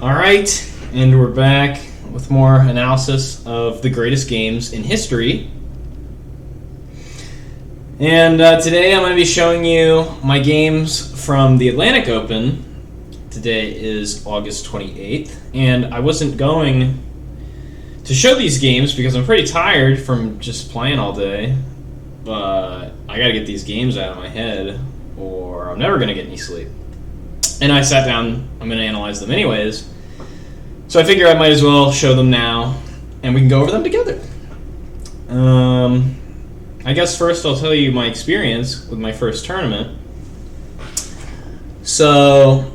Alright, and we're back with more analysis of the greatest games in history. And today I'm going to be showing you my games from the Atlantic Open. Today is August 28th, and I wasn't going to show these games because I'm pretty tired from just playing all day, but I got to get these games out of my head or I'm never going to get any sleep. And I sat down, I'm going to analyze them anyways, so I figure I might as well show them now, and we can go over them together. I guess first I'll tell you my experience with my first tournament. So,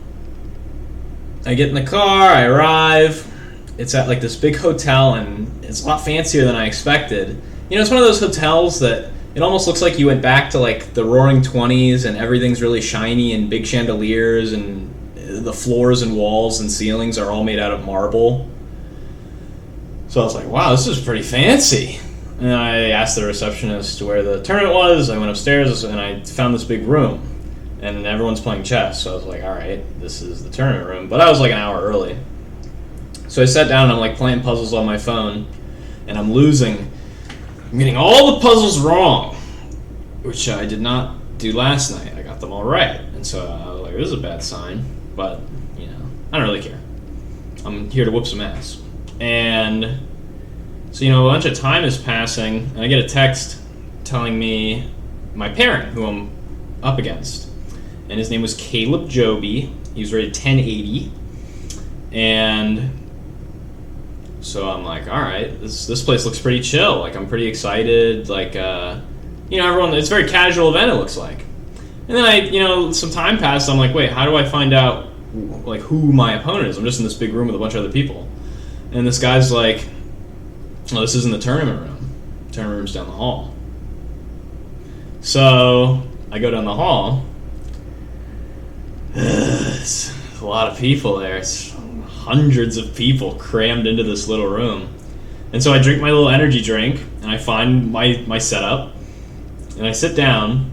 I get in the car, I arrive, it's at like this big hotel, and it's a lot fancier than I expected. You know, it's one of those hotels that it almost looks like you went back to like the Roaring '20s, and everything's really shiny and big chandeliers, and the floors and walls and ceilings are all made out of marble. So I was like, wow, this is pretty fancy. And I asked the receptionist where the tournament was. I went upstairs and I found this big room, and everyone's playing chess. So I was like, all right, this is the tournament room. But I was like an hour early. So I sat down and I'm like playing puzzles on my phone, and I'm losing. I'm getting all the puzzles wrong, which I did not do last night. I got them all right. And so I was like, this is a bad sign. But, you know, I don't really care. I'm here to whoop some ass. And so, you know, a bunch of time is passing, and I get a text telling me my parent, who I'm up against. And his name was Caleb Joby. He was rated 1080. And so I'm like, all right, this place looks pretty chill. Like, I'm pretty excited. Like, you know, everyone, it's a very casual event, it looks like. And then some time passed. I'm like, wait, how do I find out, like, who my opponent is? I'm just in this big room with a bunch of other people. And this guy's like, oh, this isn't the tournament room. The tournament room's down the hall. So I go down the hall. There's a lot of people there. It's hundreds of people crammed into this little room. And so I drink my little energy drink, and I find my setup, and I sit down,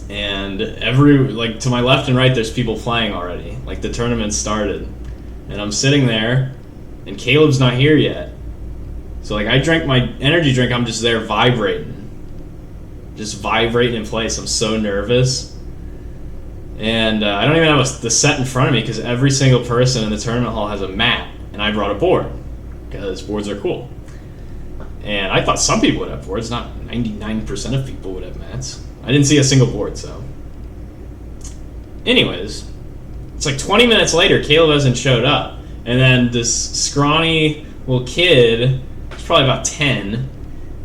and to my left and right there's people playing already. Like, the tournament started. And I'm sitting there, and Caleb's not here yet. So, like, I drank my energy drink, I'm just there vibrating. Just vibrating in place. I'm so nervous. And I don't even have the set in front of me because every single person in the tournament hall has a mat. And I brought a board because boards are cool. And I thought some people would have boards. Not 99% of people would have mats. I didn't see a single board, so. Anyways, it's like 20 minutes later, Caleb hasn't showed up. And then this scrawny little kid, he's probably about 10,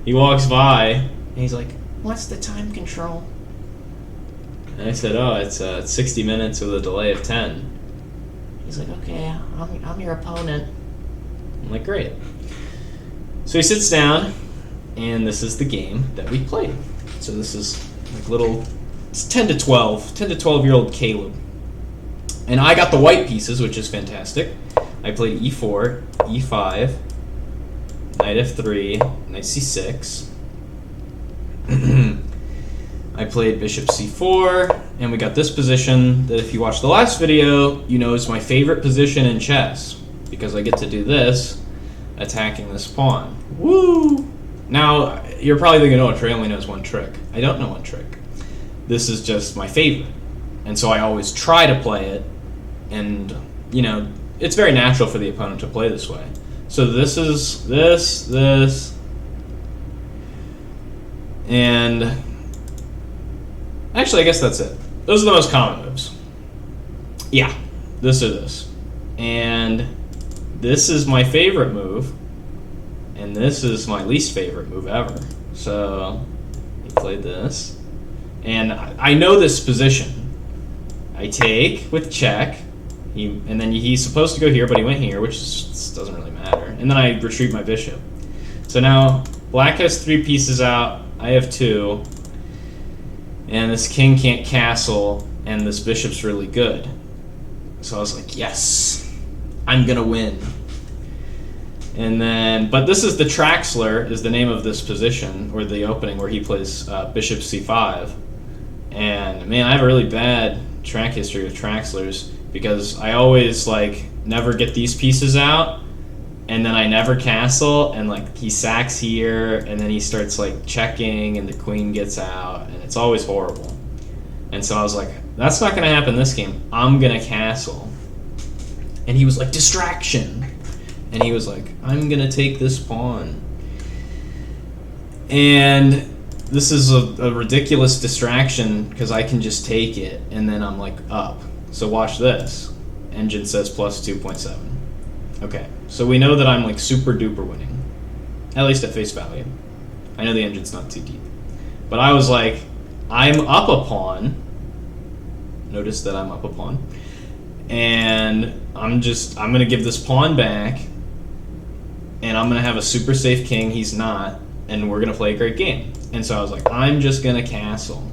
he walks by, and he's like, what's the time control? And I said, oh, it's 60 minutes with a delay of 10. He's like, okay, I'm your opponent. I'm like, great. So he sits down, and this is the game that we played. So this is like it's 10 to 12-year-old Caleb. And I got the white pieces, which is fantastic. I played e4, e5, knight f3, knight c6. I played bishop c4, and we got this position that if you watched the last video, you know is my favorite position in chess, because I get to do this, attacking this pawn. Woo! Now, you're probably thinking, oh, Trey only knows one trick. I don't know one trick. This is just my favorite. And so I always try to play it, and, you know, it's very natural for the opponent to play this way. So this is this, and actually, I guess that's it. Those are the most common moves. Yeah, this or this. And this is my favorite move, and this is my least favorite move ever. So he played this, and I know this position. I take with check, and then he's supposed to go here, but he went here, which doesn't really matter. And then I retrieve my bishop. So now black has 3 pieces out, I have 2, and this king can't castle, and this bishop's really good. So I was like, yes, I'm gonna win. And then, but this is the Traxler, is the name of this position, or the opening where he plays bishop c5. And man, I have a really bad track history with Traxlers. because I always like never get these pieces out, and then I never castle, and like he sacks here, and then he starts like checking, and the queen gets out, and it's always horrible. And so I was like, that's not gonna happen this game. I'm gonna castle. And he was like, distraction. And he was like, I'm gonna take this pawn. And this is a ridiculous distraction because I can just take it, and then I'm like up. So watch this. Engine says plus 2.7. Okay, so we know that I'm like super duper winning. At least at face value. I know the engine's not too deep. But I was like, I'm up a pawn. Notice that I'm up a pawn. And I'm gonna give this pawn back, and I'm gonna have a super safe king. He's not, and we're gonna play a great game. And so I was like, I'm just gonna castle.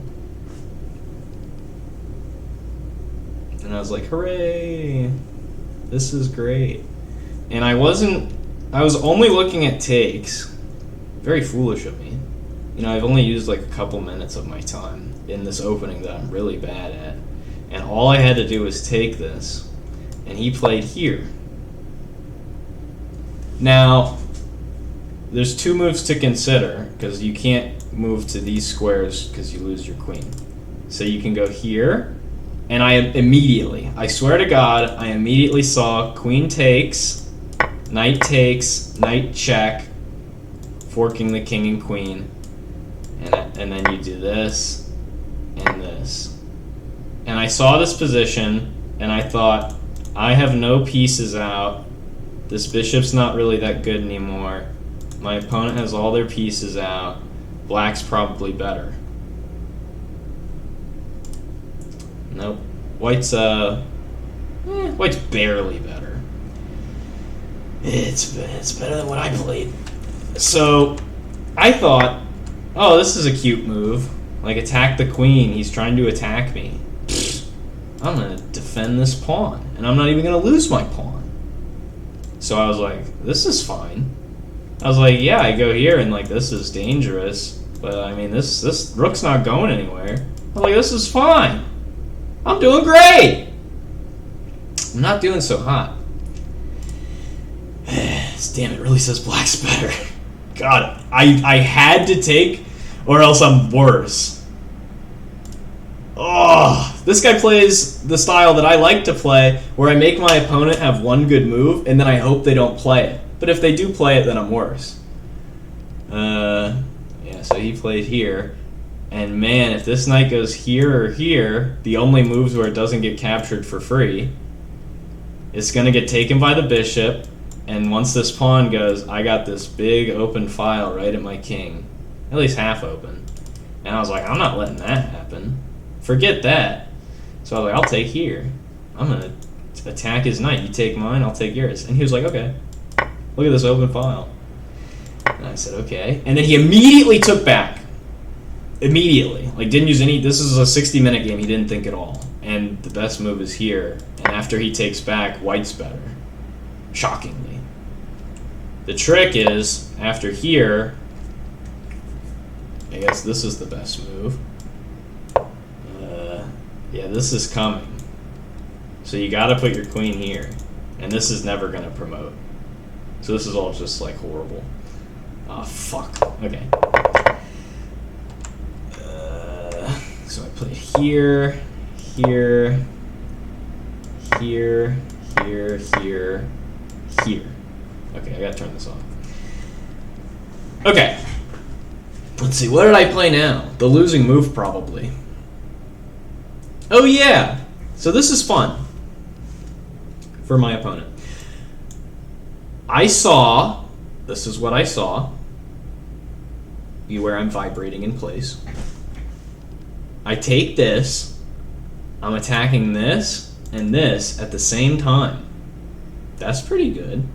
And I was like, hooray! This is great. And I was only looking at takes. Very foolish of me. You know, I've only used like a couple minutes of my time in this opening that I'm really bad at. And all I had to do was take this. And he played here. Now, there's two moves to consider, because you can't move to these squares because you lose your queen. So you can go here, and I swear to God, I immediately saw queen takes, knight check, forking the king and queen, and then you do this and this. And I saw this position, and I thought, I have no pieces out. This bishop's not really that good anymore. My opponent has all their pieces out. Black's probably better. Nope. White's barely better. It's better than what I played. So I thought, oh, this is a cute move. Like, attack the queen. He's trying to attack me. I'm gonna defend this pawn, and I'm not even gonna lose my pawn. So I was like, this is fine. I was like, yeah, I go here, and like, this is dangerous, but I mean, this rook's not going anywhere. I was like, this is fine. I'm doing great. I'm not doing so hot. Damn, it really says black's better. God, I had to take, or else I'm worse. Oh, this guy plays the style that I like to play, where I make my opponent have one good move, and then I hope they don't play it. But if they do play it, then I'm worse. Yeah, so he played here. And man, if this knight goes here or here, the only moves where it doesn't get captured for free, it's going to get taken by the bishop. And once this pawn goes, I got this big open file right at my king. At least half open. And I was like, I'm not letting that happen. Forget that. So I was like, I'll take here. I'm going to attack his knight. You take mine, I'll take yours. And he was like, okay. Look at this open file. And I said, okay. And then he immediately took back. Immediately. Like, didn't use any... This is a 60-minute game. He didn't think at all. And the best move is here. And after he takes back, white's better. Shockingly. The trick is, after here... I guess this is the best move. Yeah, this is coming. So you gotta put your queen here. And this is never gonna promote. So this is all just, like, horrible. Oh, fuck. Okay. So I played here, here, here, here, here, here. Okay, I gotta turn this off. Okay. Let's see, what did I play now? The losing move, probably. Oh, yeah! So this is fun. For my opponent. I saw... This is what I saw. Where I'm vibrating in place. I take this. I'm attacking this and this at the same time. That's pretty good.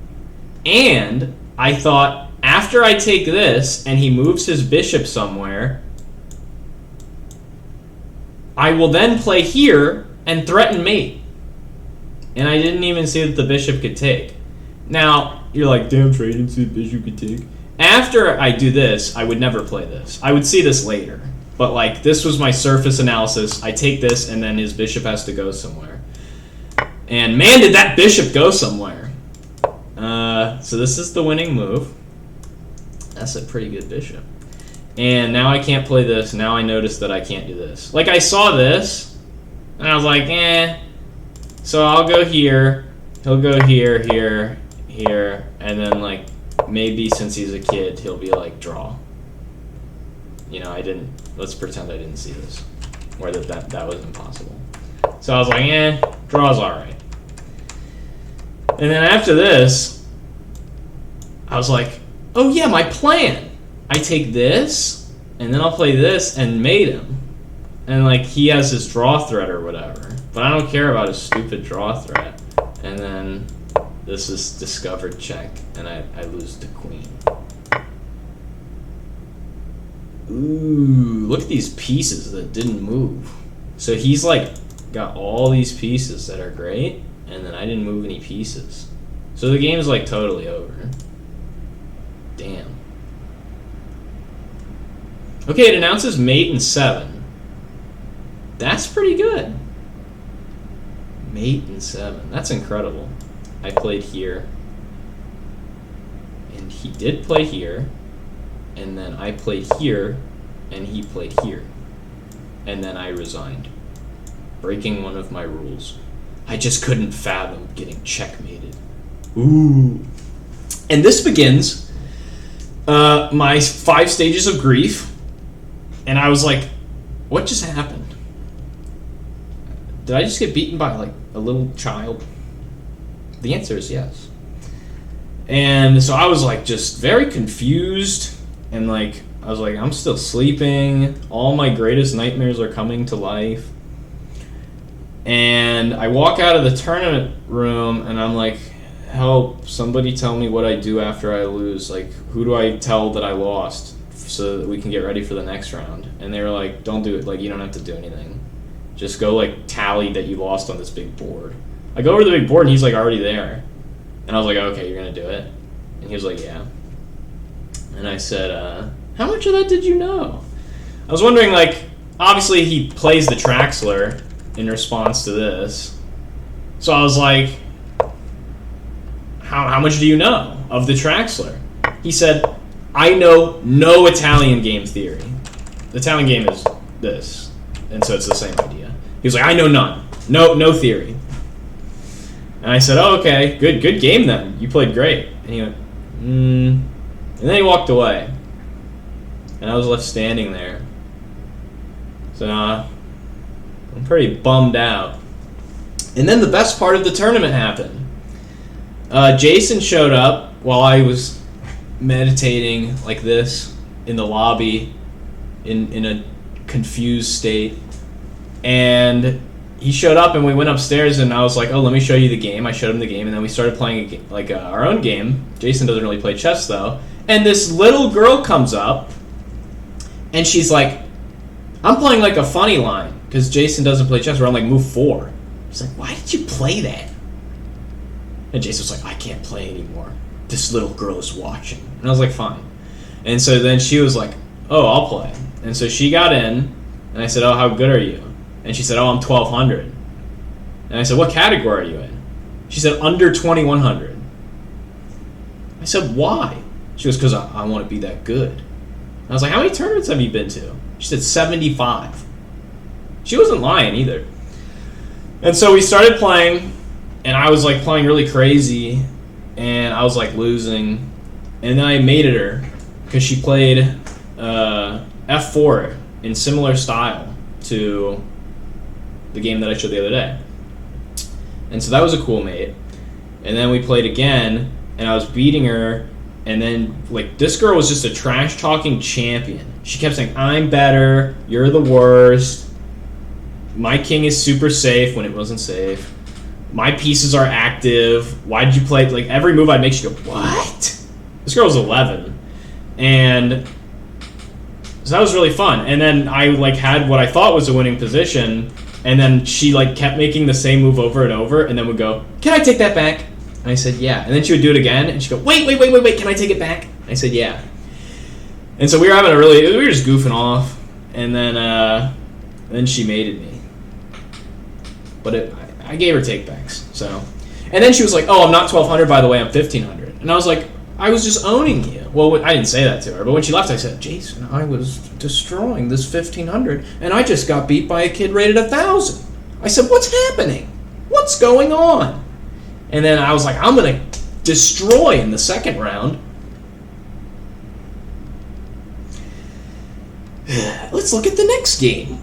And I thought, after I take this and he moves his bishop somewhere, I will then play here and threaten mate. And I didn't even see that the bishop could take. Now, you're like, damn, Trey, I didn't see the bishop could take. After I do this, I would never play this. I would see this later. But, like, this was my surface analysis. I take this, and then his bishop has to go somewhere. And man, did that bishop go somewhere. So this is the winning move. That's a pretty good bishop. And now I can't play this. Now I notice that I can't do this. Like, I saw this, and I was like, eh. So I'll go here. He'll go here, here, here. And then, like, maybe since he's a kid, he'll be like, draw. You know, let's pretend I didn't see this. Or that was impossible. So I was like, eh, draw's alright. And then after this, I was like, oh yeah, my plan. I take this, and then I'll play this and mate him. And like, he has his draw threat or whatever. But I don't care about his stupid draw threat. And then this is discovered check, and I lose to queen. Ooh, look at these pieces that didn't move. So he's like got all these pieces that are great, and then I didn't move any pieces. So the game's like totally over. Damn. Okay, it announces mate in 7. That's pretty good. Mate in 7. That's incredible. I played here. And he did play here. And then I played here. And he played here. And then I resigned. Breaking one of my rules. I just couldn't fathom getting checkmated. Ooh. And this begins my 5 stages of grief. And I was like, what just happened? Did I just get beaten by like a little child? The answer is yes. And so I was like just very confused, and like I was like, I'm still sleeping. All my greatest nightmares are coming to life. And I walk out of the tournament room and I'm like, help, somebody tell me what I do after I lose. Like, who do I tell that I lost so that we can get ready for the next round? And they were like, don't do it. Like, you don't have to do anything. Just go, like, tally that you lost on this big board. I go over to the big board, and he's, like, already there. And I was like, okay, you're going to do it? And he was like, yeah. And I said, how much of that did you know? I was wondering, like, obviously he plays the Traxler in response to this. So I was like, how much do you know of the Traxler? He said, I know no Italian game theory. The Italian game is this. And so it's the same idea. He was like, I know none. No theory. And I said, oh, okay, good game then. You played great. And he went, And then he walked away. And I was left standing there. So I'm pretty bummed out. And then the best part of the tournament happened. Jason showed up while I was meditating like this in the lobby in a confused state. And he showed up and we went upstairs and I was like, oh, let me show you the game. I showed him the game and then we started playing our own game. Jason doesn't really play chess though. And this little girl comes up and she's like, I'm playing like a funny line because Jason doesn't play chess. We're on like move 4. She's like, why did you play that? And Jason was like, I can't play anymore. This little girl is watching. And I was like, fine. And so then she was like, oh, I'll play. And so she got in and I said, oh, how good are you? And she said, oh, I'm 1,200. And I said, what category are you in? She said, under 2,100. I said, why? She goes, because I want to be that good. And I was like, how many tournaments have you been to? She said, 75. She wasn't lying either. And so we started playing, and I was like playing really crazy, and I was like losing. And then I mated her because she played F4 in similar style to the game that I showed the other day. And so that was a cool mate. And then we played again, and I was beating her, and then like this girl was just a trash talking champion. She kept saying, I'm better, you're the worst, my king is super safe when it wasn't safe, my pieces are active, why did you play, like every move I'd make she'd go, what? This girl was 11. And so that was really fun. And then I like had what I thought was a winning position, and then she like kept making the same move over and over, and then would go, can I take that back? And I said, yeah. And then she would do it again, and she'd go, wait, can I take it back? And I said, yeah. And so we were just goofing off, and then she mated me. But I gave her take backs. So, and then she was like, "Oh, I'm not 1200 by the way. I'm 1500." And I was like, "I was just owning you." Well, I didn't say that to her, but when she left, I said, "Jason, I was destroying this 1500, and I just got beat by a kid rated 1000." I said, "What's happening? What's going on?" And then I was like, "I'm gonna destroy in the second round." Let's look at the next game.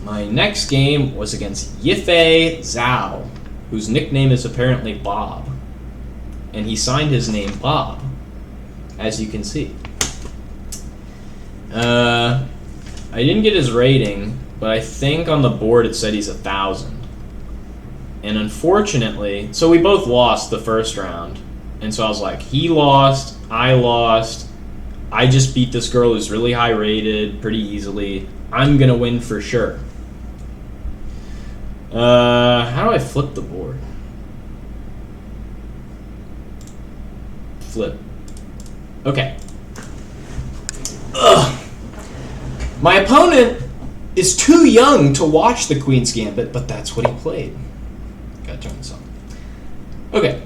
My next game was against Yifei Zhao, whose nickname is apparently Bob. And he signed his name Bob, as you can see. I didn't get his rating, but I think on the board it said he's 1000. And unfortunately, so we both lost the first round. And so I was like, he lost, I lost. I just beat this girl who's really high rated pretty easily. I'm going to win for sure. How do I flip the board? Flip. Okay. Ugh. My opponent is too young to watch the Queen's Gambit, but that's what he played. Gotta turn this on. Okay.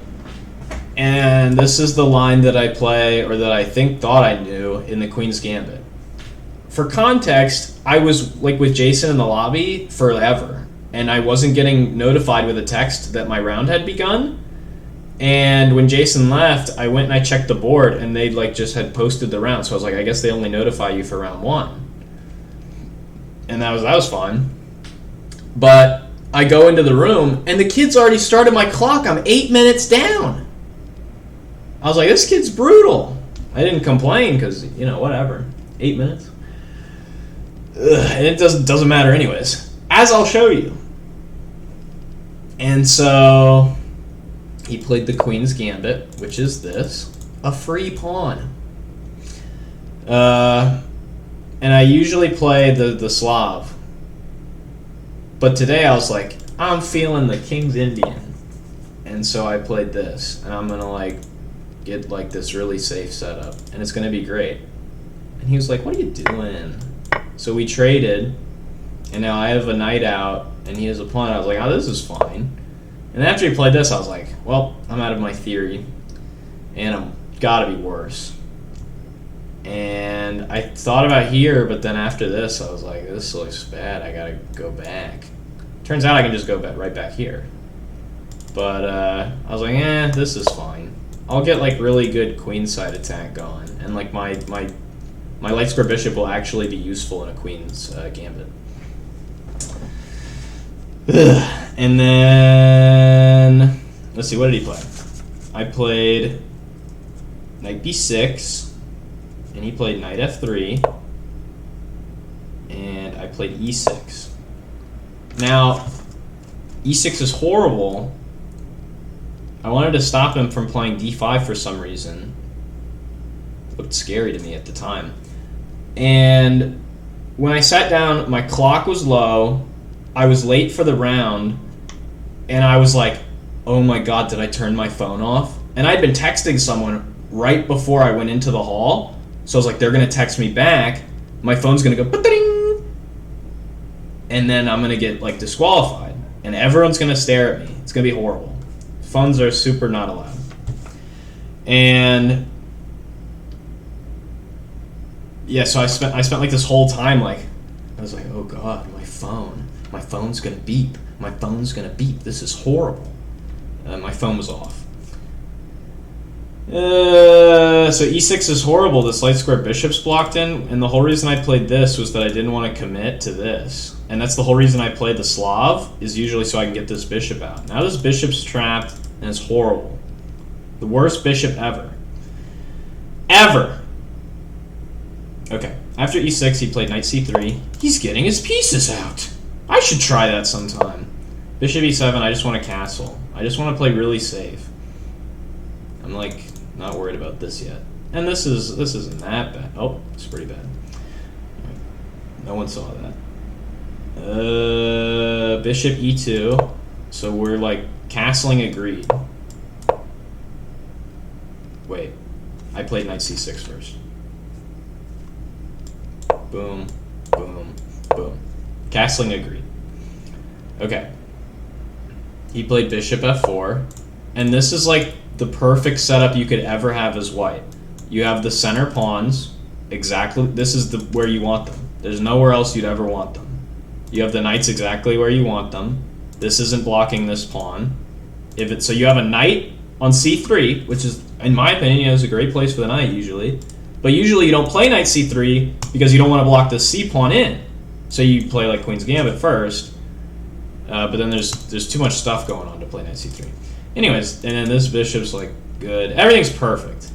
And this is the line that I play, or that I thought I knew, in the Queen's Gambit. For context, I was like with Jason in the lobby forever, and I wasn't getting notified with a text that my round had begun. And when Jason left, I went and I checked the board, and they like just had posted the round. So I was like, I guess they only notify you for round 1. And that was fun. But I go into the room, and the kid's already started my clock. I'm 8 minutes down. I was like, this kid's brutal. I didn't complain because, whatever. 8 minutes. Ugh, and it doesn't matter anyways. As I'll show you. And so he played the Queen's Gambit, which is this. A free pawn. And I usually play the Slav. But today I was like, I'm feeling the King's Indian. And so I played this. And I'm going to get this really safe setup. And it's going to be great. And he was like, what are you doing? So we traded. And now I have a knight out. And he has a pawn. I was like, oh, this is fine. And after he played this, I was like, well, I'm out of my theory. And I'm got to be worse. And I thought about here, but then after this, I was like, this looks bad. I got to go back. Turns out I can just go right back here. But I was like, this is fine. I'll get really good queenside attack going. And my light square bishop will actually be useful in a queen's gambit. And then, let's see, what did he play? I played knight b6, and he played knight f3, and I played e6. Now, e6 is horrible. I wanted to stop him from playing d5 for some reason. It looked scary to me at the time. And when I sat down, my clock was low. I was late for the round, and I was like, oh my god, did I turn my phone off? And I'd been texting someone right before I went into the hall, so I was like, they're going to text me back, my phone's going to go, ba-ding! And then I'm going to get disqualified, and everyone's going to stare at me. It's going to be horrible. Phones are super not allowed. And yeah, so I spent this whole time I was like, oh god, my phone's gonna beep. My phone's gonna beep. This is horrible. My phone was off. So e6 is horrible. This light square bishop's blocked in, and the whole reason I played this was that I didn't want to commit to this. And that's the whole reason I played the Slav, is usually so I can get this bishop out. Now this bishop's trapped, and it's horrible. The worst bishop ever. Ever! Okay, after e6 he played knight c3. He's getting his pieces out! I should try that sometime. Bishop e7, I just want to castle. I just want to play really safe. I'm not worried about this yet. And this isn't that bad. Oh, it's pretty bad. No one saw that. Bishop e2. So we're castling agreed. Wait. I played knight c6 first. Boom, boom, boom. Castling agreed. Okay. He played bishop f4, and this is like the perfect setup you could ever have as white. You have the center pawns, exactly, this is where you want them. There's nowhere else you'd ever want them. You have the knights exactly where you want them. This isn't blocking this pawn. So you have a knight on c3, which is, in my opinion, is a great place for the knight usually. But usually you don't play knight c3 because you don't want to block the c pawn in. So you play like Queen's Gambit first. But then there's too much stuff going on to play knight c3. Anyways, and then this bishop's like good. Everything's perfect.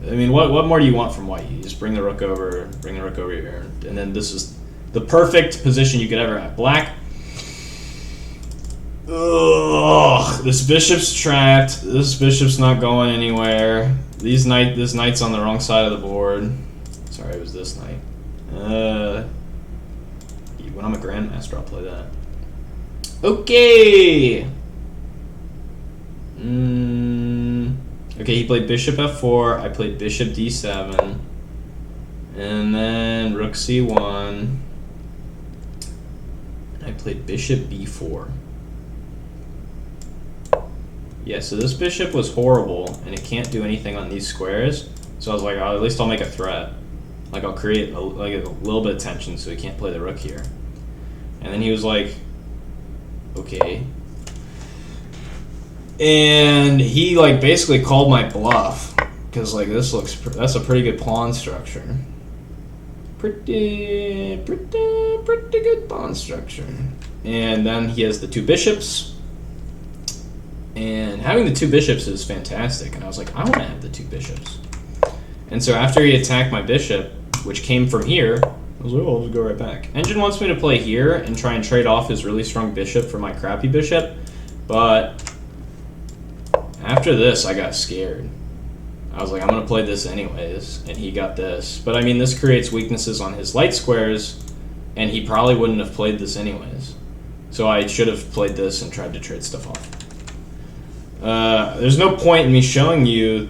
I mean, what more do you want from white? You just bring the rook over here, and then this is the perfect position you could ever have. Black. Ugh, this bishop's trapped. This bishop's not going anywhere. This knight's on the wrong side of the board. Sorry, it was this knight. When I'm a grandmaster, I'll play that. Okay. Okay, he played bishop f4. I played bishop d7, and then rook c1. I played bishop b4. Yeah, so this bishop was horrible, and it can't do anything on these squares. So I was like, oh, at least I'll make a threat. Like, I'll create a little bit of tension so he can't play the rook here. And then he was like, okay. And he like basically called my bluff because like that's a pretty good pawn structure. Pretty good pawn structure. And then he has the two bishops. And having the two bishops is fantastic. And I was like, I want to have the two bishops. And so after he attacked my bishop, which came from here, I was like, oh, I'll just go right back. Engine wants me to play here and try and trade off his really strong bishop for my crappy bishop. But after this, I got scared. I was like, I'm going to play this anyways. And he got this. But I mean, this creates weaknesses on his light squares. And he probably wouldn't have played this anyways. So I should have played this and tried to trade stuff off. There's no point in me showing you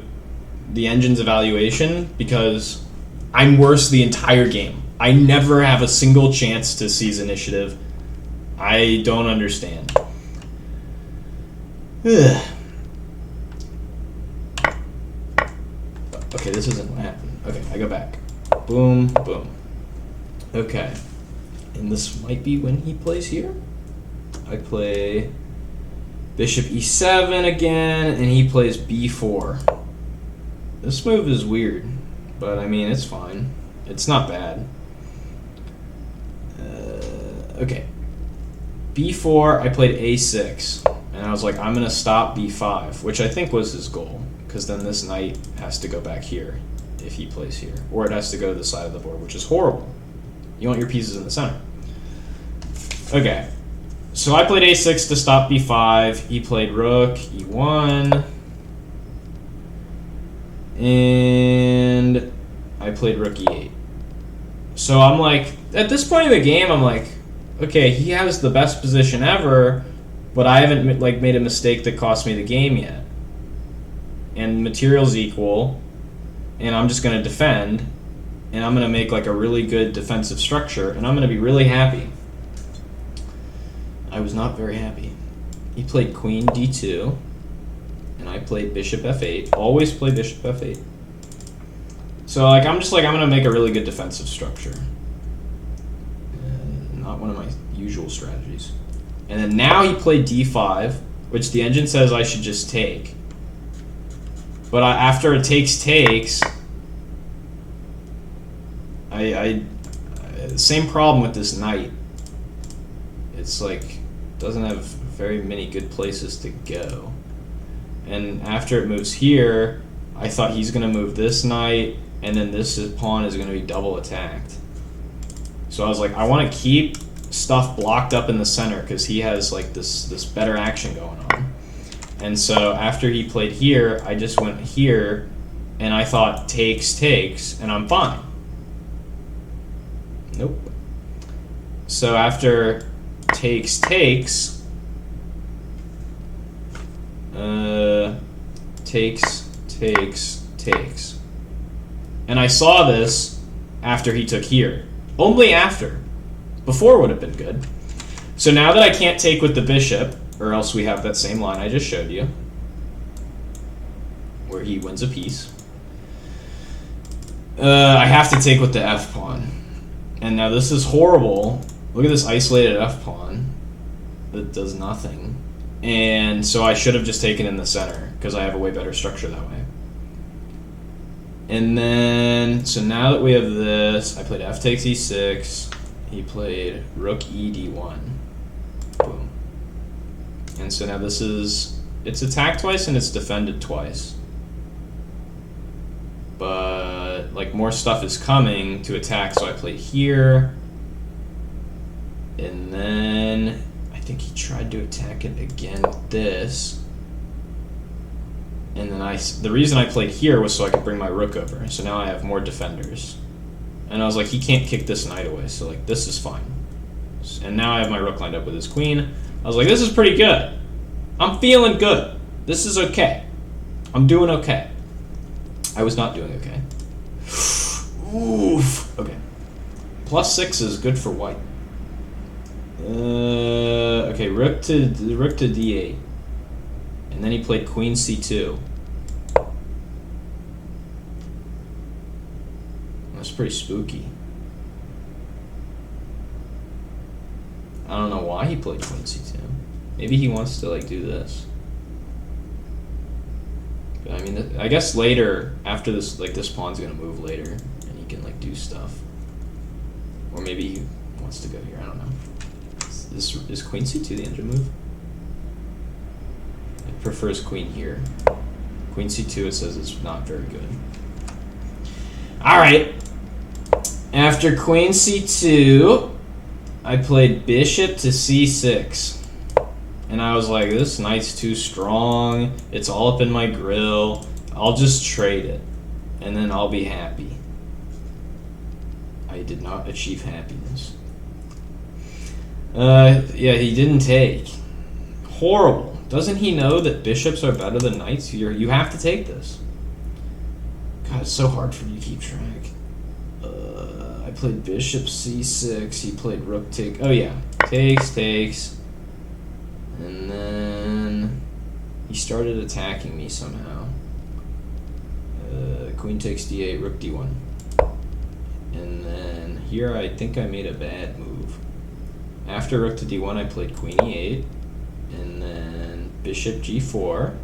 the engine's evaluation because I'm worse the entire game. I never have a single chance to seize initiative. I don't understand. Ugh. Okay, this isn't what happened. Okay, I go back. Boom, boom. Okay. And this might be when he plays here. I play bishop e7 again, and he plays b4. This move is weird, but I mean, it's fine. It's not bad. Okay. b4, I played a6, and I was like, I'm going to stop b5, which I think was his goal, because then this knight has to go back here if he plays here, or it has to go to the side of the board, which is horrible. You want your pieces in the center. Okay. So I played a6 to stop b5. He played rook e1. And I played rook e8. So I'm like, at this point in the game, I'm like, okay, he has the best position ever, but I haven't like made a mistake that cost me the game yet. And material's equal, and I'm just going to defend, and I'm going to make like a really good defensive structure, and I'm going to be really happy. I was not very happy. He played queen d2, and I played bishop f8. Always play bishop f8. So like I'm going to make a really good defensive structure. Not one of my usual strategies. And then now he played d5, which the engine says I should just take. But after it takes, same problem with this knight. It's like, doesn't have very many good places to go. And after it moves here, I thought he's going to move this knight, and then this pawn is going to be double attacked. So I was like, I want to keep stuff blocked up in the center because he has like this better action going on. And so after he played here, I just went here, and I thought takes, and I'm fine. Nope. So after takes, takes, and I saw this after he took here. Only after. Before would have been good. So now that I can't take with the bishop, or else we have that same line I just showed you, where he wins a piece, I have to take with the f pawn. And now this is horrible. Look at this isolated f pawn that does nothing. And so I should have just taken in the center, because I have a way better structure that way. And then, so now that we have this, I played f takes e6, he played rook e d1. Boom. And so now this is, it's attacked twice and it's defended twice. But, like, more stuff is coming to attack, so I played here. And then, I think he tried to attack it again with this. And then the reason I played here was so I could bring my rook over. So now I have more defenders. And I was like, he can't kick this knight away, so like this is fine. And now I have my rook lined up with his queen. I was like, this is pretty good. I'm feeling good. This is okay. I'm doing okay. I was not doing okay. Oof. Okay. +6 is good for white. Okay, rook to d8. And then he played queen c2. That's pretty spooky. I don't know why he played queen c2. Maybe he wants to like do this. But I mean, I guess later, after this, like this pawn's gonna move later, and he can like do stuff. Or maybe he wants to go here. I don't know. Is queen c2 the engine move? Prefers queen here. Queen c2, it says it's not very good. Alright. After queen c2, I played bishop to c6. And I was like, this knight's too strong. It's all up in my grill. I'll just trade it. And then I'll be happy. I did not achieve happiness. Yeah, he didn't take. Horrible. Doesn't he know that bishops are better than knights? You have to take this. God, it's so hard for me to keep track. I played bishop c6. He played rook take. Oh yeah, takes. And then he started attacking me somehow. Queen takes d8, rook d1. And then here I think I made a bad move. After rook to d1, I played queen e8. And then bishop g4.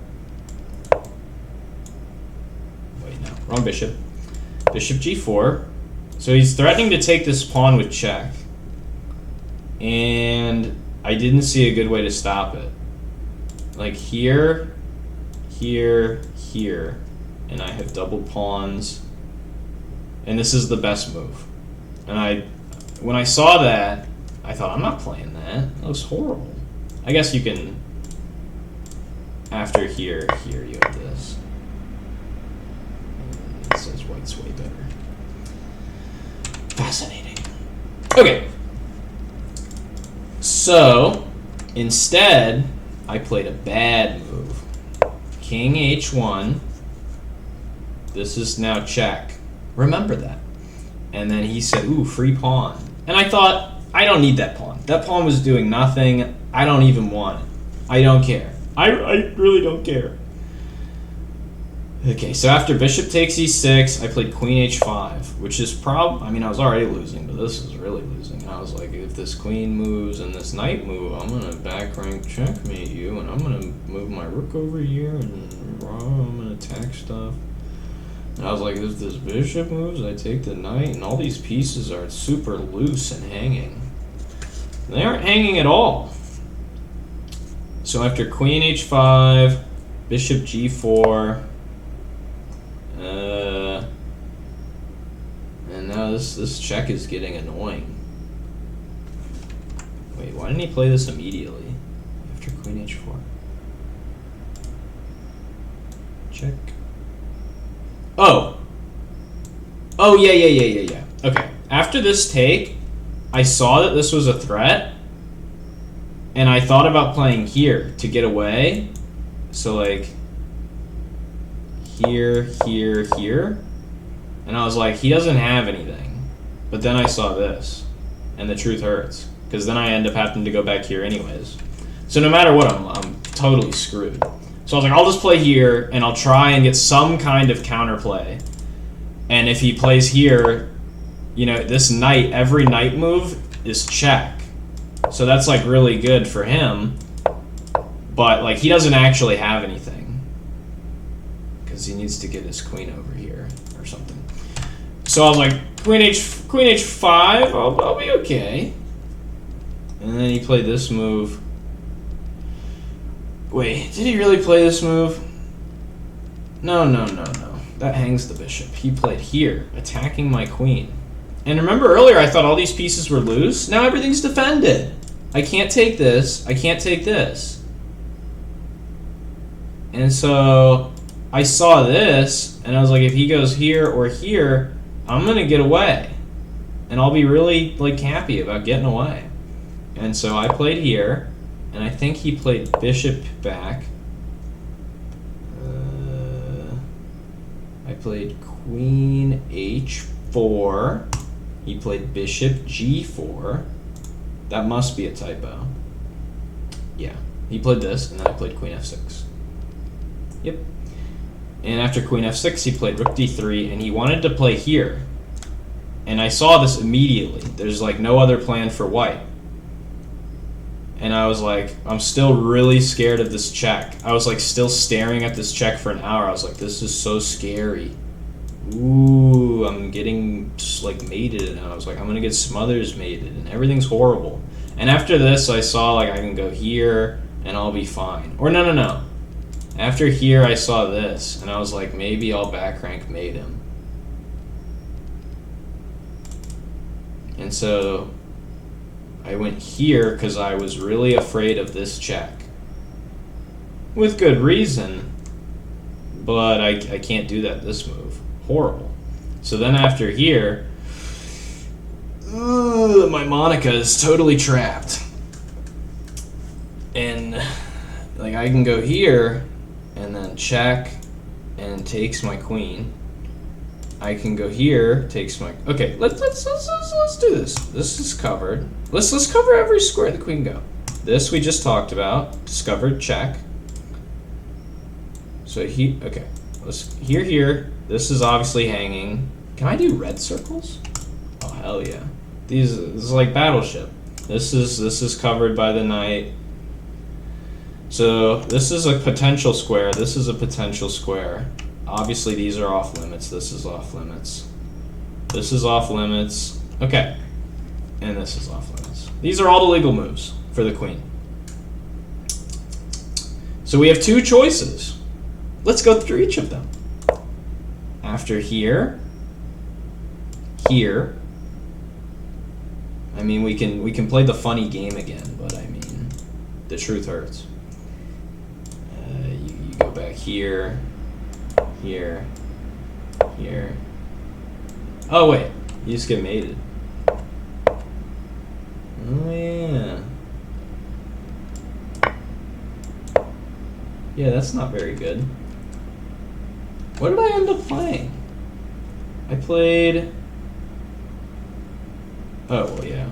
Wait, no, wrong bishop. Bishop g4. So he's threatening to take this pawn with check. And I didn't see a good way to stop it. Like here, here, here. And I have double pawns. And this is the best move. And when I saw that, I thought, I'm not playing that. That was horrible. I guess you can, after here, you have this. It says white's way better. Fascinating. Okay. So, instead, I played a bad move. King h1. This is now check. Remember that. And then he said, ooh, free pawn. And I thought, I don't need that pawn. That pawn was doing nothing. I don't even want it. I don't care. I really don't care. Okay, so after bishop takes e6, I played queen h5, which is I mean, I was already losing, but this is really losing. And I was like, if this queen moves and this knight move, I'm going to back rank checkmate you, and I'm going to move my rook over here, and I'm going to attack stuff. And I was like, if this bishop moves, I take the knight, and all these pieces are super loose and hanging. And they aren't hanging at all. So after queen h5, bishop g4, and now this check is getting annoying. Wait, why didn't he play this immediately after queen h4? Check. Oh, yeah. Okay, after this take, I saw that this was a threat, and I thought about playing here to get away. So like here, and I was like, he doesn't have anything. But then I saw this, and the truth hurts. because then I end up having to go back here anyways. So no matter what, I'm totally screwed. So I was like, I'll just play here, and I'll try and get some kind of counterplay. And if he plays here, you know, this knight, every knight move is check. So that's, like, really good for him. But, like, he doesn't actually have anything. Because he needs to get his queen over here or something. So I was like, queen h5, I'll be okay. And then he played this move. Wait, did he really play this move? No. That hangs the bishop. He played here, attacking my queen. And remember earlier I thought all these pieces were loose? Now everything's defended. I can't take this. I can't take this. And so I saw this, and I was like, if he goes here or here, I'm going to get away. And I'll be really, like, happy about getting away. And so I played here. And I think he played bishop back. I played queen h4. He played bishop g4. That must be a typo. Yeah. He played this, and then I played queen f6. Yep. And after queen f6, he played rook d3, and he wanted to play here. And I saw this immediately. There's, like, no other plan for white. And I was like, I'm still really scared of this check. I was like still staring at this check for an hour. I was like, this is so scary. Ooh, I'm getting just like mated. And I was like, I'm gonna get Smothers mated and everything's horrible. And after this, I saw like I can go here and I'll be fine. Or no. After here, I saw this and I was like, maybe I'll back rank mate him. And so I went here because I was really afraid of this check. With good reason, but I can't do that this move. Horrible. So then after here, my Monica is totally trapped. And like I can go here and then check and takes my queen. I can go here, takes my... Okay, let's do this. This is covered. Let's cover every square the queen go. This we just talked about. Discovered, check. So okay. Let's here. This is obviously hanging. Can I do red circles? Oh hell yeah. This is like Battleship. This is covered by the knight. So this is a potential square. This is a potential square. Obviously, these are off limits. This is off limits. This is off limits. Okay. And this is off limits. These are all the legal moves for the queen. So we have two choices. Let's go through each of them. After here, here. I mean, we can play the funny game again, but I mean, the truth hurts. You go back here. Here. Oh wait, you just get mated. Oh yeah. Yeah, that's not very good. What did I end up playing? I played... Oh well, yeah.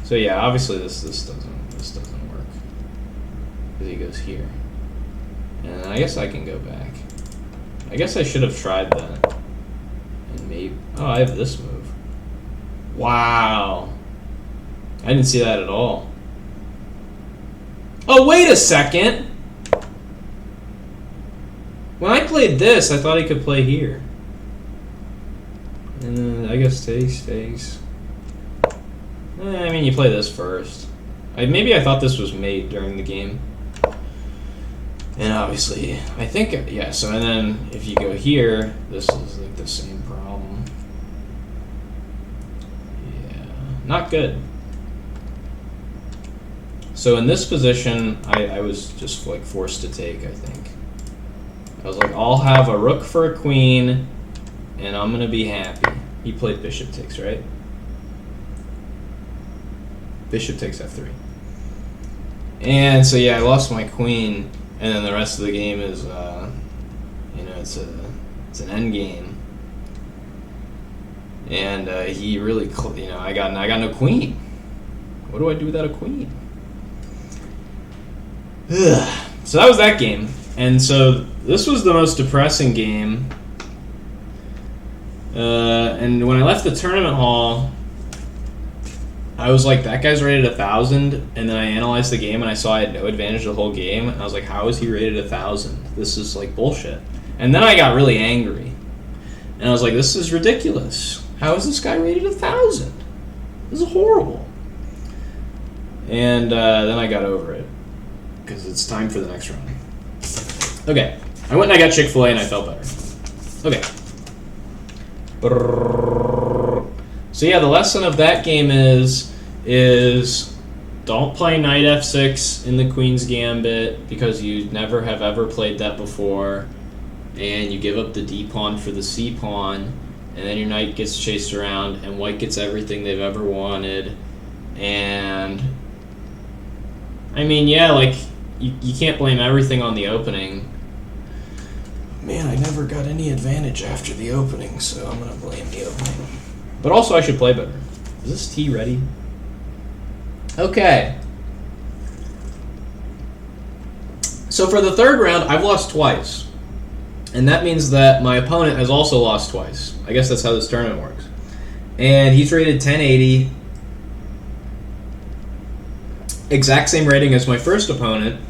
So yeah, obviously this doesn't work. Because he goes here. And I guess I can go back. I guess I should have tried that. And maybe... Oh, I have this move. Wow. I didn't see that at all. Oh, wait a second! When I played this, I thought he could play here. And then I guess takes. I mean, you play this first. Maybe I thought this was mate during the game. And obviously, I think, yeah, so and then if you go here, this is like the same problem. Yeah, not good. So in this position, I was just like forced to take, I think. I was like, I'll have a rook for a queen, and I'm gonna be happy. He played bishop takes, right? Bishop takes f3. And so yeah, I lost my queen. And then the rest of the game is, you know, it's an end game. And he really, you know, I got no queen. What do I do without a queen? Ugh. So that was that game. And so this was the most depressing game. And when I left the tournament hall, I was like, that guy's rated 1,000. And then I analyzed the game and I saw I had no advantage the whole game. And I was like, how is he rated 1,000? This is like bullshit. And then I got really angry. And I was like, this is ridiculous. How is this guy rated 1,000? This is horrible. And then I got over it. Because it's time for the next round. Okay. I went and I got Chick-fil-A and I felt better. Okay. So yeah, the lesson of that game is don't play knight f6 in the Queen's Gambit because you never have ever played that before, and you give up the d pawn for the c pawn, and then your knight gets chased around, and white gets everything they've ever wanted. And I mean, yeah, like you can't blame everything on the opening. Man, I never got any advantage after the opening, so I'm gonna blame the opening. But also, I should play better. Is this tea ready? Okay. So for the third round, I've lost twice. And that means that my opponent has also lost twice. I guess that's how this tournament works. And he's rated 1080. Exact same rating as my first opponent.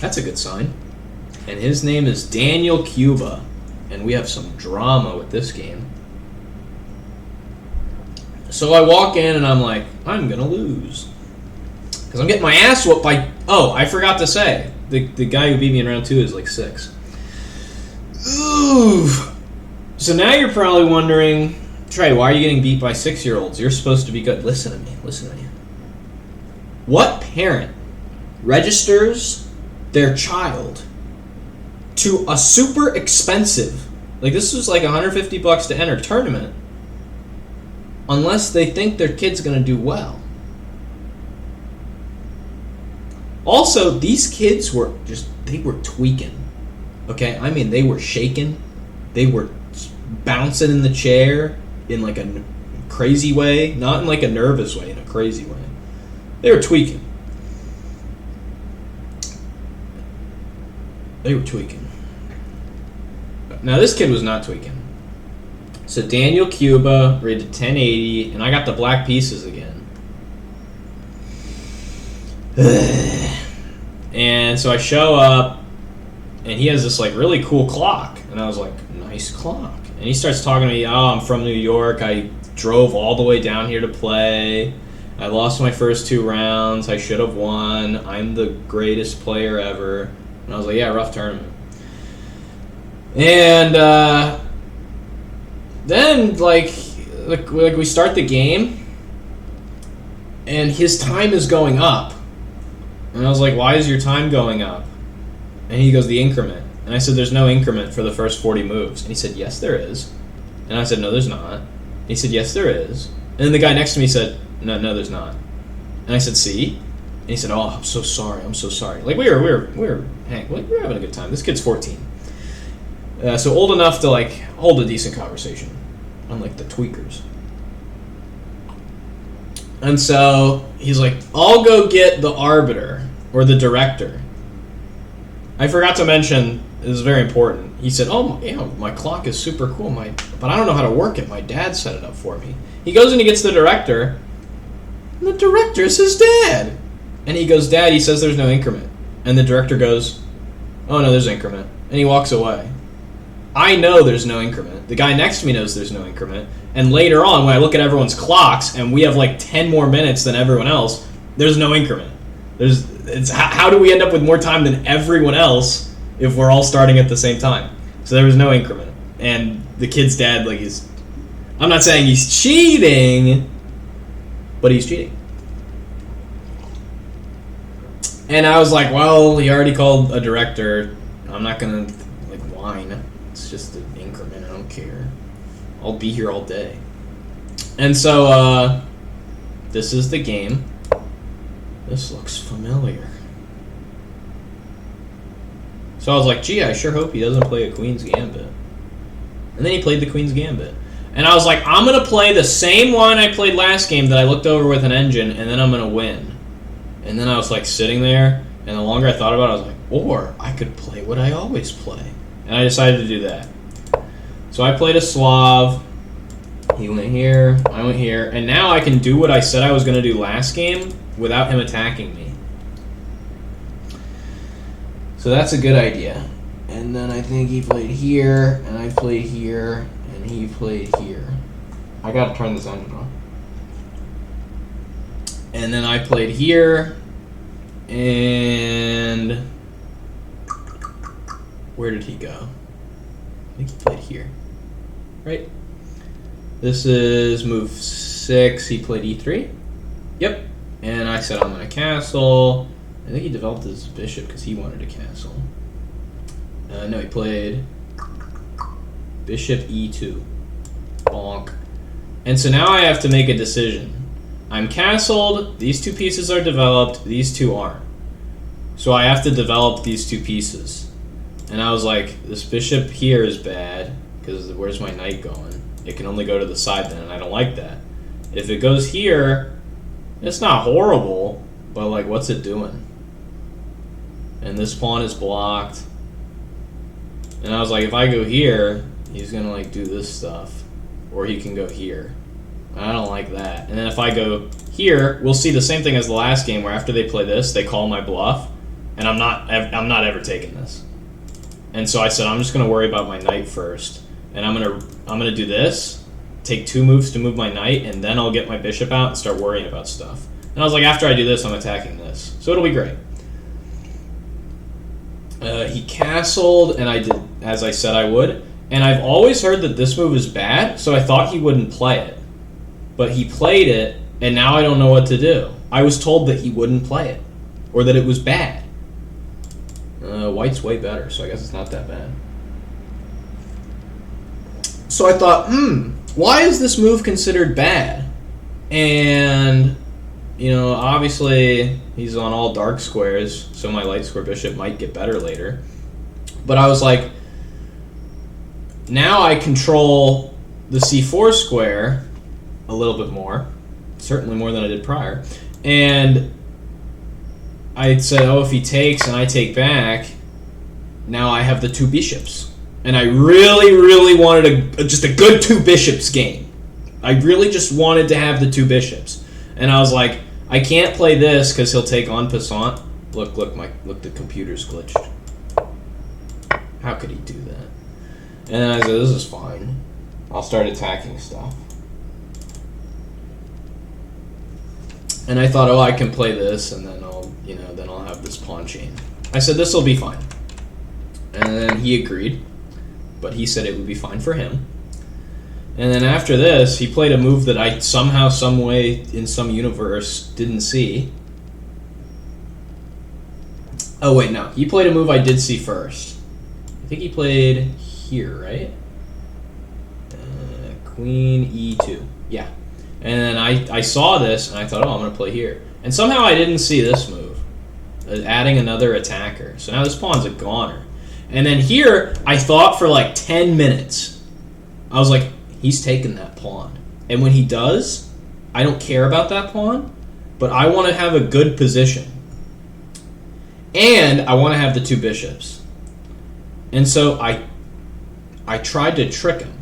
That's a good sign. And his name is Daniel Cuba. And we have some drama with this game. So I walk in and I'm like, I'm going to lose. Because I'm getting my ass whooped by... Oh, I forgot to say. The guy who beat me in round 2 is like 6. Ooh. So now you're probably wondering, Trey, why are you getting beat by 6-year-olds? You're supposed to be good. Listen to me. Listen to me. What parent registers their child to a super expensive... Like, this was like $150 to enter tournament unless they think their kid's going to do well. Also, these kids were they were tweaking. Okay? I mean, they were shaking. They were bouncing in the chair in like a crazy way. Not in like a nervous way, in a crazy way. They were tweaking. They were tweaking. Now, this kid was not tweaking. So Daniel Cuba rated 1080, and I got the black pieces again. And so I show up, and he has this like really cool clock, and I was like, nice clock. And he starts talking to me, I'm from New York, I drove all the way down here to play, I lost my first 2 rounds, I should have won, I'm the greatest player ever. And I was like, yeah, rough tournament. And then, like we start the game, and his time is going up. And I was like, why is your time going up? And he goes, the increment. And I said, there's no increment for the first 40 moves. And he said, yes, there is. And I said, no, there's not. And he said, yes, there is. And then the guy next to me said, no, there's not. And I said, see? And he said, oh, I'm so sorry. Like, we were having a good time. This kid's 14. So old enough to, like, hold a decent conversation. Unlike the tweakers. And so he's like, I'll go get the arbiter or the director. I forgot to mention, this is very important. He said, oh, yeah, my clock is super cool, but I don't know how to work it. My dad set it up for me. He goes and he gets the director, and the director's his dad. And he goes, Dad, he says there's no increment. And the director goes, oh, no, there's increment. And he walks away. I know there's no increment. The guy next to me knows there's no increment. And later on, when I look at everyone's clocks, and we have like 10 more minutes than everyone else, there's no increment. How do we end up with more time than everyone else if we're all starting at the same time? So there was no increment. And the kid's dad, like, I'm not saying he's cheating, but he's cheating. And I was like, well, he already called a director. I'm not going to, like, whine. It's just an increment. I don't care. I'll be here all day. And so, this is the game. This looks familiar. So I was like, gee, I sure hope he doesn't play a Queen's Gambit. And then he played the Queen's Gambit. And I was like, I'm going to play the same line I played last game that I looked over with an engine, and then I'm going to win. And then I was like sitting there, and the longer I thought about it, I was like, or I could play what I always play. And I decided to do that. So I played a Slav. He went here, I went here, and now I can do what I said I was going to do last game without him attacking me. So that's a good idea. And then I think he played here, and I played here, and he played here. I gotta turn this engine on. And then I played here, and where did he go? I think he played here, right? This is move 6. He played e3. Yep. And I said I'm gonna castle. I think he developed his bishop because he wanted to castle. No, he played bishop e2. Bonk. And so now I have to make a decision. I'm castled, these two pieces are developed, these two aren't. So I have to develop these two pieces. And I was like, this bishop here is bad, because where's my knight going? It can only go to the side then, and I don't like that. If it goes here, it's not horrible, but like, what's it doing? And this pawn is blocked. And I was like, if I go here, he's gonna like do this stuff. Or he can go here. I don't like that. And then if I go here, we'll see the same thing as the last game where after they play this, they call my bluff. And I'm not ever taking this. And so I said, I'm just gonna worry about my knight first. And I'm gonna do this, take 2 moves to move my knight, and then I'll get my bishop out and start worrying about stuff. And I was like, after I do this, I'm attacking this. So it'll be great. He castled, and I did as I said I would. And I've always heard that this move is bad, so I thought he wouldn't play it. But he played it, and now I don't know what to do. I was told that he wouldn't play it, or that it was bad. White's way better, so I guess it's not that bad. So I thought, why is this move considered bad? And, you know, obviously he's on all dark squares, so my light square bishop might get better later. But I was like, now I control the c4 square a little bit more, certainly more than I did prior. And I said, oh, if he takes and I take back, now I have the 2 bishops. And I really, really wanted just a good 2 bishops game. I really just wanted to have the 2 bishops. And I was like, I can't play this because he'll take en passant. Look, the computer's glitched. How could he do that? And then I said, this is fine. I'll start attacking stuff. And I thought, oh, I can play this, and then I'll have this pawn chain. I said, this will be fine. And then he agreed, but he said it would be fine for him. And then after this, he played a move that I somehow, some way, in some universe, didn't see. Oh, wait, no. He played a move I did see first. I think he played here, right? Queen e2. Yeah. And then I saw this, and I thought, oh, I'm going to play here. And somehow I didn't see this move, adding another attacker. So now this pawn's a goner. And then here, I thought for like 10 minutes. I was like, he's taking that pawn. And when he does, I don't care about that pawn, but I want to have a good position. And I want to have the 2 bishops. And so I tried to trick him.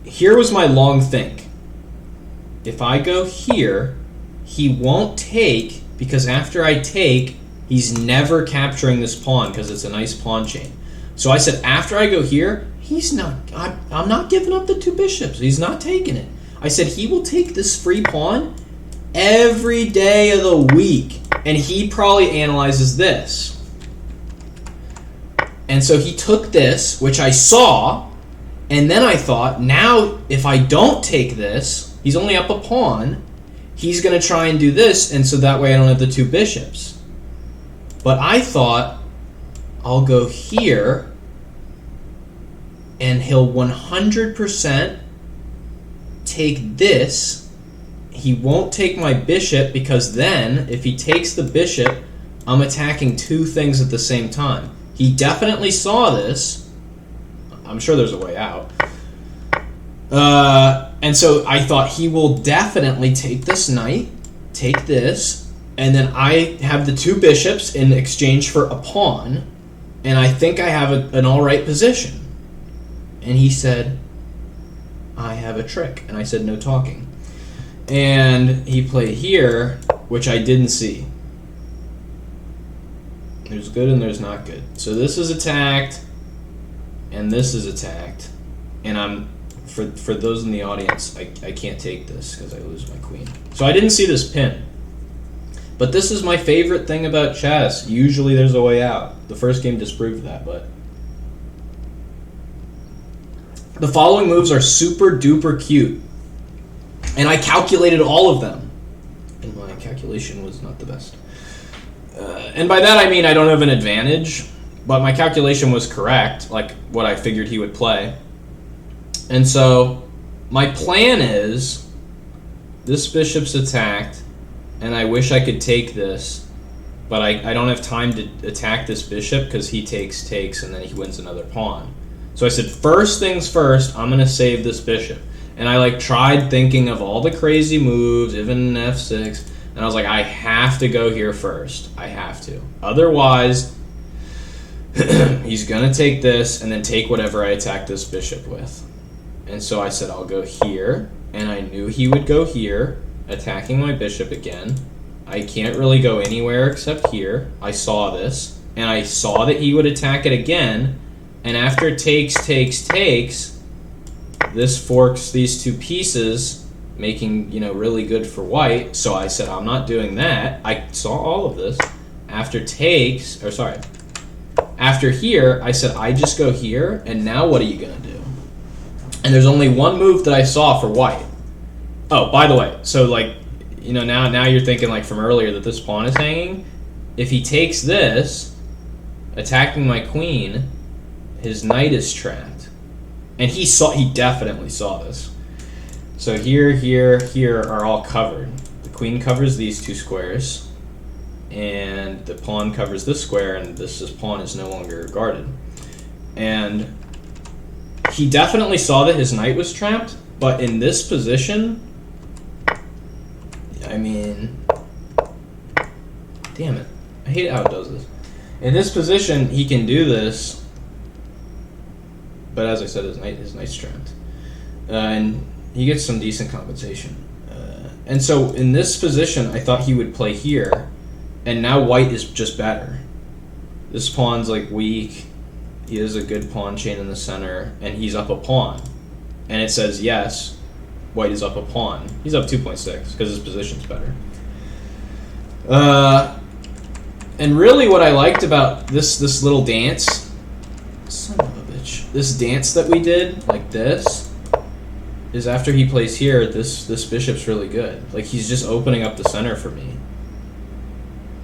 Here was my long think. If I go here, he won't take, because after I take, he's never capturing this pawn because it's a nice pawn chain. So I said, after I go here, I'm not giving up the 2 bishops. He's not taking it. I said, he will take this free pawn every day of the week. And he probably analyzes this. And so he took this, which I saw, and then I thought, now if I don't take this, he's only up a pawn, he's going to try and do this, and so that way I don't have the 2 bishops. But I thought, I'll go here, and he'll 100% take this. He won't take my bishop, because then, if he takes the bishop, I'm attacking 2 things at the same time. He definitely saw this. I'm sure there's a way out. And so I thought he will definitely take this knight, take this, and then I have the 2 bishops in exchange for a pawn, and I think I have an alright position. And he said, I have a trick. And I said, no talking. And he played here, which I didn't see. There's good and there's not good. So this is attacked, and this is attacked. And I'm, for those in the audience, I can't take this because I lose my queen. So I didn't see this pin. But this is my favorite thing about chess. Usually there's a way out. The first game disproved that, but... The following moves are super duper cute. And I calculated all of them. And my calculation was not the best. And by that I mean I don't have an advantage, but my calculation was correct, like what I figured he would play. And so my plan is this bishop's attacked, and I wish I could take this, but I don't have time to attack this bishop because he takes, and then he wins another pawn. So I said, first things first, I'm going to save this bishop. And I tried thinking of all the crazy moves, even f6, and I was like, I have to go here first. I have to. Otherwise, he's going to take this and then take whatever I attack this bishop with. And so I said, I'll go here, and I knew he would go here, attacking my bishop again. I can't really go anywhere except here. I saw this, and I saw that he would attack it again, and after takes, this forks these 2 pieces, making, really good for white. So I said, I'm not doing that. I saw all of this. After here, I said, I just go here, and now what are you going to do? And there's only one move that I saw for white. Oh, by the way, so now you're thinking from earlier that this pawn is hanging. If he takes this, attacking my queen, his knight is trapped. And he definitely saw this. So here are all covered. The queen covers these 2 squares, and the pawn covers this square, and this pawn is no longer guarded. And he definitely saw that his knight was trapped, but in this position, I mean, damn it. I hate how it does this. In this position, he can do this, but as I said, his knight's trapped. And he gets some decent compensation. And so in this position, I thought he would play here, and now white is just better. This pawn's weak. He has a good pawn chain in the center, and he's up a pawn. And it says, yes, white is up a pawn. He's up 2.6 because his position's better. And really what I liked about this little dance, son of a bitch, this dance that we did, like this, is after he plays here, this bishop's really good. He's just opening up the center for me.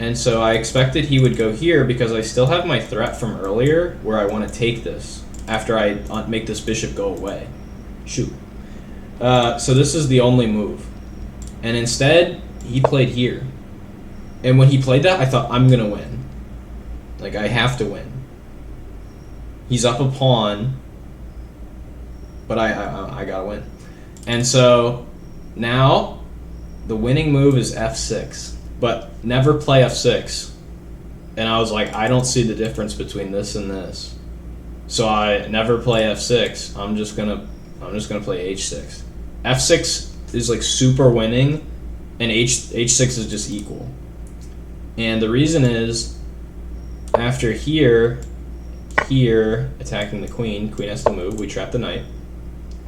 And so I expected he would go here because I still have my threat from earlier where I want to take this after I make this bishop go away. Shoot. So this is the only move. And instead, he played here. And when he played that, I thought, I'm going to win. I have to win. He's up a pawn, but I got to win. And so now the winning move is f6. But never play f6. And I was like, I don't see the difference between this and this. So I never play f6. I'm just gonna play h6. f6 is super winning, and h6 is just equal. And the reason is, after here, attacking the queen has to move, we trap the knight.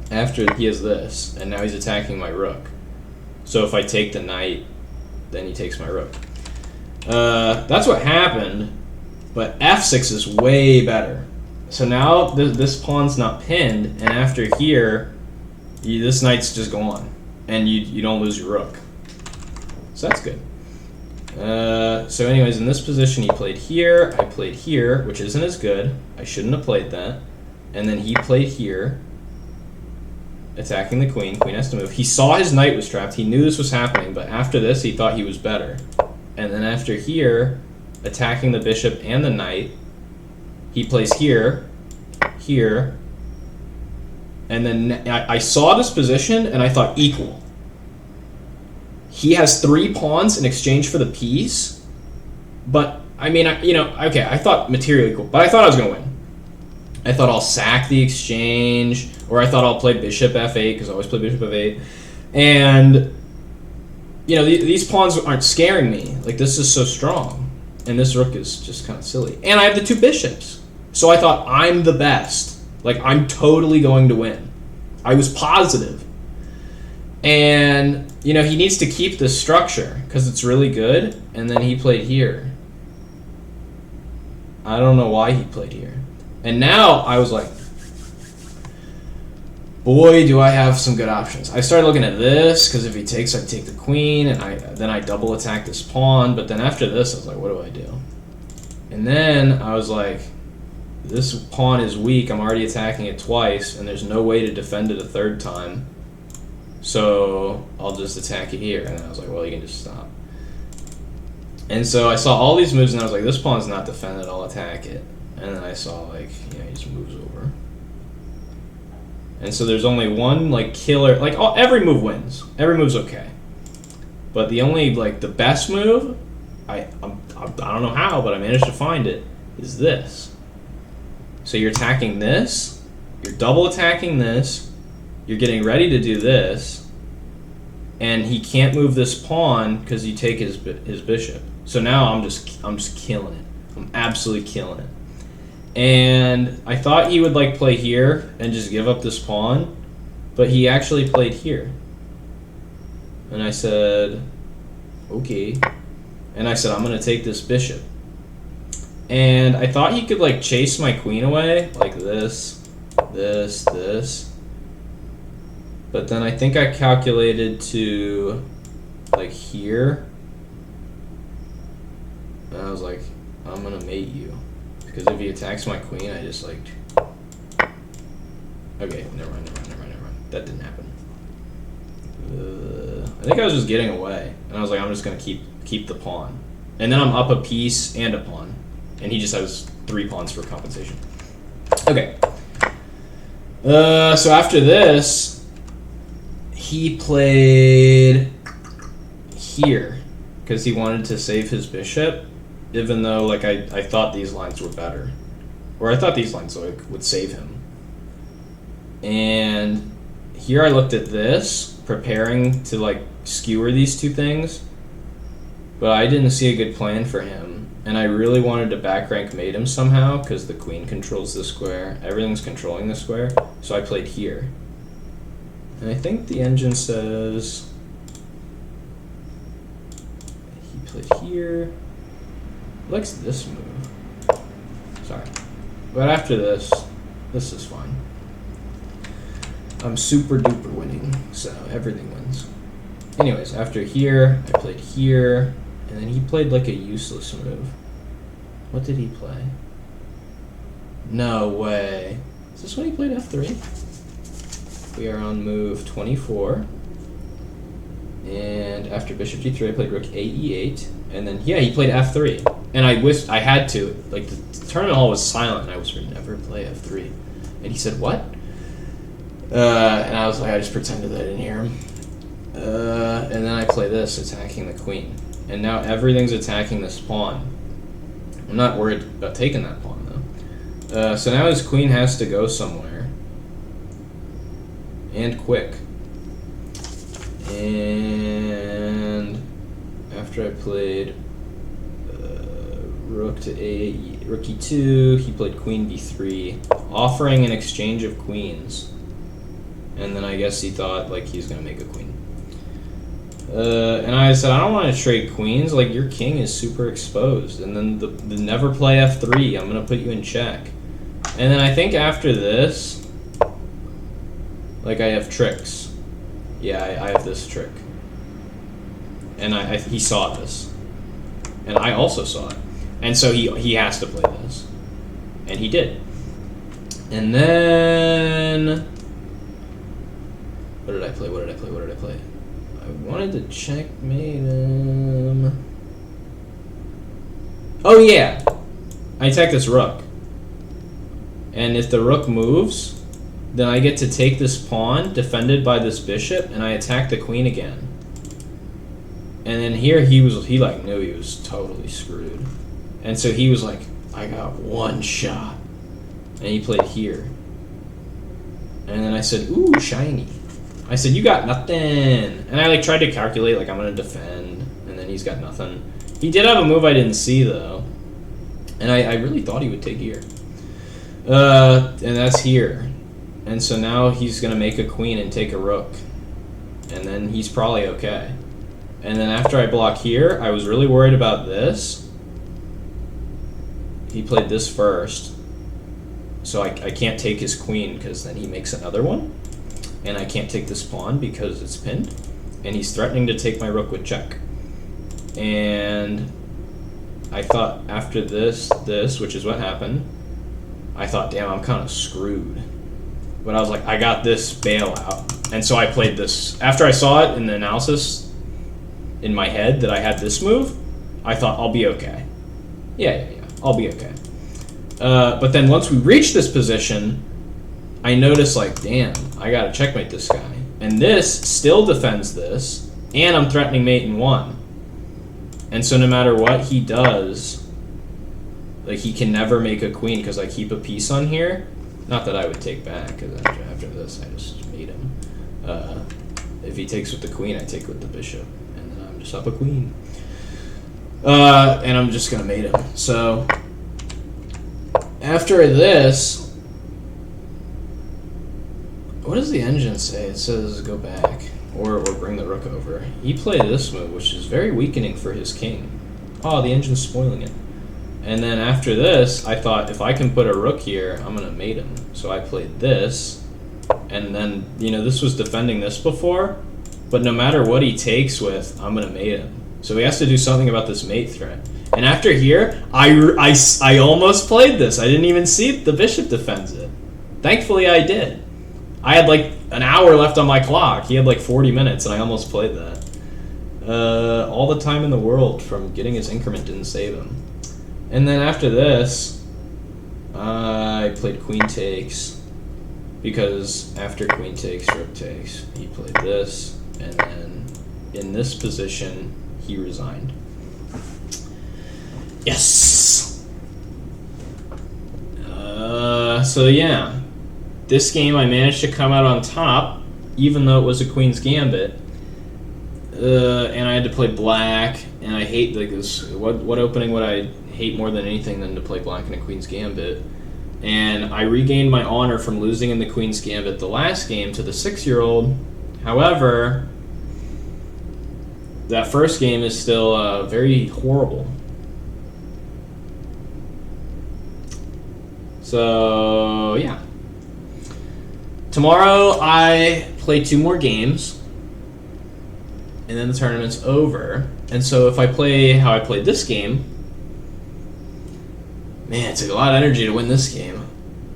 After he has this, and now he's attacking my rook. So if I take the knight, then he takes my rook. That's what happened, but f6 is way better. So now this pawn's not pinned, and after here, this knight's just gone, and you don't lose your rook. So that's good. So anyways, in this position, he played here, I played here, which isn't as good. I shouldn't have played that. And then he played here, attacking the queen. Queen has to move. He saw his knight was trapped. He knew this was happening, but after this, he thought he was better. And then after here, attacking the bishop and the knight, he plays here, And then I saw this position, and I thought equal. He has 3 pawns in exchange for the piece, but I mean, okay, I thought material equal, but I thought I was going to win. I thought I'll sack the exchange, or I thought I'll play bishop f8, because I always play bishop f8. And, these pawns aren't scaring me. Like, this is so strong. And this rook is just kind of silly. And I have the 2 bishops. So I thought, I'm the best. Like, I'm totally going to win. I was positive. And, he needs to keep this structure, because it's really good. And then he played here. I don't know why he played here. And now I was like, boy, do I have some good options. I started looking at this, because if he takes, I take the queen, and then I double attack this pawn. But then after this, I was like, what do I do? And then I was like, this pawn is weak. I'm already attacking it twice, and there's no way to defend it a 3rd time. So I'll just attack it here. And then I was like, well, you can just stop. And so I saw all these moves, and I was like, this pawn's not defended. I'll attack it. And then I saw, like, he just moves over. And so there's only one, like, killer. Like, every move wins. Every move's okay. But the only, like, the best move, I don't know how, but I managed to find it, is this. So you're attacking this. You're double attacking this. You're getting ready to do this. And he can't move this pawn because you take his bishop. So now I'm just killing it. I'm absolutely killing it. And I thought he would like play here and just give up this pawn, but he actually played here. And I said, okay. And I said, I'm going to take this bishop. And I thought he could like chase my queen away, like this, this, this. But then I think I calculated to like here. And I was like, I'm going to mate you. Because if he attacks my queen, I just like... Okay, never mind. That didn't happen. I think I was just getting away. And I was like, I'm just going to keep the pawn. And then I'm up a piece and a pawn. And he just has 3 pawns for compensation. Okay. So after this, he played here. Because he wanted to save his bishop. Even though, like, I thought these lines were better. Or I thought these lines, like, would save him. And here I looked at this, preparing to, like, skewer these 2 things. But I didn't see a good plan for him. And I really wanted to back rank mate him somehow, because the queen controls the square. Everything's controlling the square. So I played here. And I think the engine says... He played here... likes this move. Sorry. But after this is fine. I'm super duper winning, so everything wins. Anyways, after here, I played here, and then he played like a useless move. What did he play? No way. Is this when he played f3? We are on move 24. And after bishop g3, I played rook a e8. And then, yeah, he played f3. And I wished I had to. Like, the tournament hall was silent, and I whispered, never play f3. And he said, what? And I was like, I just pretended that I didn't hear him. And then I play this, attacking the queen. And now everything's attacking this pawn. I'm not worried about taking that pawn, though. So now his queen has to go somewhere. And quick. And after I played rook to rook e2, he played queen b3, offering an exchange of queens. And then I guess he thought like he's gonna make a queen. And I said, I don't want to trade queens. Like, your king is super exposed. And then the never play f3. I'm gonna put you in check. And then I think after this, like, I have tricks. Yeah, I have this trick. And he saw this. And I also saw it. And so he has to play this. And he did. And then... What did I play? I wanted to checkmate him. Oh, yeah! I attack this rook. And if the rook moves, then I get to take this pawn, defended by this bishop, and I attack the queen again. And then here he like knew he was totally screwed. And so he was like, I got one shot. And he played here. And then I said, ooh, shiny. I said, you got nothing. And I like tried to calculate, like I'm gonna defend, and then he's got nothing. He did have a move I didn't see though. And I really thought he would take here. And that's here. And so now he's gonna make a queen and take a rook. And then he's probably okay. And then after I block here, I was really worried about this. He played this first. So I can't take his queen because then he makes another one. And I can't take this pawn because it's pinned. And he's threatening to take my rook with check. And I thought after this, which is what happened, I thought, damn, I'm kind of screwed. But I was like, I got this bailout. And so I played this. After I saw it in the analysis in my head that I had this move, I thought, I'll be okay. Yeah, I'll be okay. But then once we reached this position, I noticed, like, damn, I gotta checkmate this guy. And this still defends this, and I'm threatening mate in one. And so no matter what he does, like, he can never make a queen because I keep a piece on here. Not that I would take back, because after this, I just made him. If he takes with the queen, I take with the bishop. And then I'm just up a queen. And I'm just going to mate him. So, after this, what does the engine say? It says go back, or bring the rook over. He played this move, which is very weakening for his king. Oh, the engine's spoiling it. And then after this, I thought, if I can put a rook here, I'm going to mate him. So I played this, and then, you know, this was defending this before, but no matter what he takes with, I'm going to mate him. So he has to do something about this mate threat. And after here, I almost played this. I didn't even see the bishop defends it. Thankfully, I did. I had like an hour left on my clock. He had like 40 minutes, and I almost played that. All the time in the world from getting his increment didn't save him. And then after this, I played queen takes, because after queen takes, rook takes, he played this, and then in this position, he resigned. Yes! So yeah, this game I managed to come out on top, even though it was a queen's gambit, and I had to play black, and I hate like this. What opening would I hate more than anything than to play black in a queen's gambit? And I regained my honor from losing in the queen's gambit the last game to the 6-year-old. However, that first game is still very horrible. So yeah, tomorrow I play 2 more games, and then the tournament's over. And so if I play how I played this game, man, it took a lot of energy to win this game.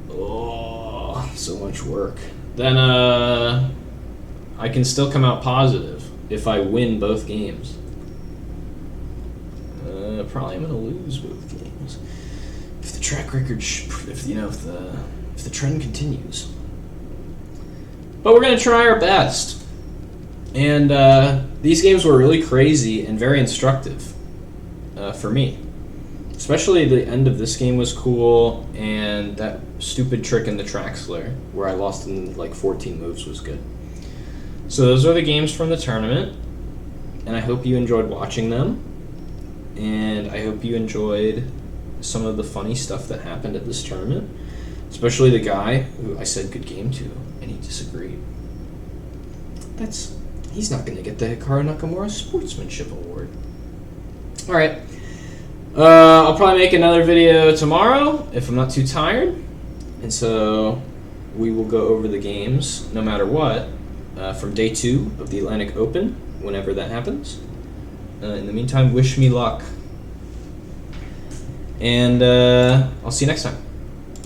Oh, so much work. Then I can still come out positive if I win both games. Probably I'm gonna lose both games if the track record, if the trend continues. But we're gonna try our best. And these games were really crazy and very instructive for me. Especially the end of this game was cool, and that stupid trick in the Traxler, where I lost in like 14 moves, was good. So those are the games from the tournament, and I hope you enjoyed watching them, and I hope you enjoyed some of the funny stuff that happened at this tournament, especially the guy who I said good game to, and he disagreed. He's not going to get the Hikaru Nakamura Sportsmanship Award. Alright. I'll probably make another video tomorrow if I'm not too tired. And so we will go over the games no matter what from day 2 of the Atlantic Open, whenever that happens. In the meantime, wish me luck. And I'll see you next time.